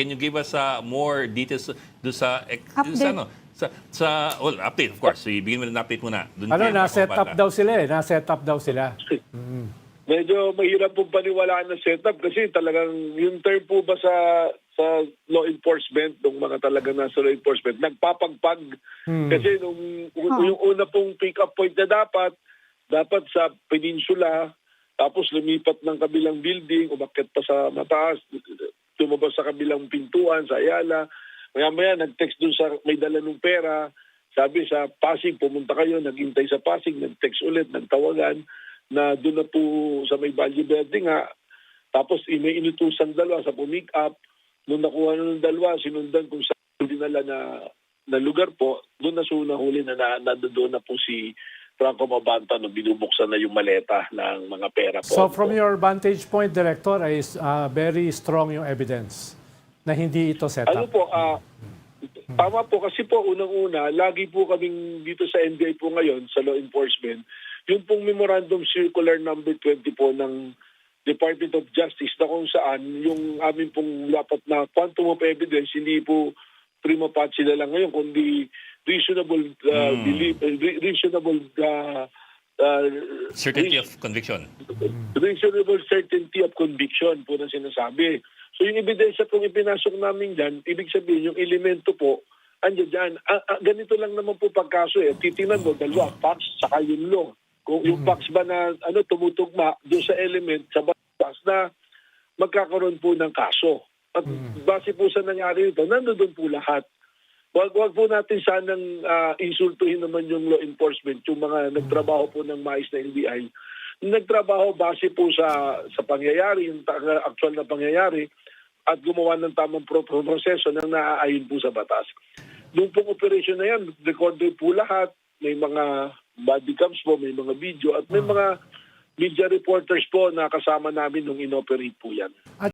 Can you give us more details do sa Update. well, update of course. So, ibigin mo ng update muna. Dun Ano, kay na-set Paco up Bata. daw sila eh. Na-set up daw sila. Medyo mahirap pong paniwalaan ng setup kasi talagang yung term po ba sa law enforcement, ng mga talagang nasa law enforcement, nagpapagpag. Kasi yung una pong pick-up point na dapat sa peninsula, tapos lumipat ng kabilang building, umakyat pa sa mataas, tumabas sa kabilang pintuan, sa Ayala. Maya-maya, nag-text dun sa may dala ng pera. Sabi sa Pasig, pumunta kayo, naghintay sa Pasig, nag-text ulit, nagtawagan, na doon na po sa may Valle Verde nga. Tapos may inutusang dalawa sa pumick up. Nung nakuha na ng dalawa, sinundan kung saan dinala na lugar po, doon na huli na nandoon na po si Franco Mabanta nung binubuksan na yung maleta ng mga pera po. So from your vantage point, Director, is very strong yung evidence na hindi ito set Ano up. po, tama po kasi po unang-una, lagi po kaming dito sa NBI po ngayon, sa law enforcement, yung pong Memorandum Circular number 20 po ng Department of Justice na kung saan yung amin pong dapat na quantum of evidence, hindi po prima facie na lang ngayon, kundi reasonable Certainty of conviction. reasonable certainty of conviction po na sinasabi. So yung ebidensya pong ipinasok namin dyan, ibig sabihin yung elemento po, andyan dyan. Ganito lang naman po pagkaso eh. Titingnan mo, dalawa, facts, saka yung law. Kung yung facts ba na tumutugma doon sa element, sa batas na magkakaroon po ng kaso. At base po sa nangyari ito, nandoon po lahat. Wag po natin sanang insultuhin naman yung law enforcement, yung mga nagtrabaho po ng mais na NBI. Nagtrabaho base po sa pangyayari, yung actual na pangyayari, at gumawa ng tamang proseso na naaayon po sa batas. Noong pong operation na yan, recorded po lahat, may mga body cams po, may mga video, at may mga media reporters po na kasama namin nung inoperate po yan.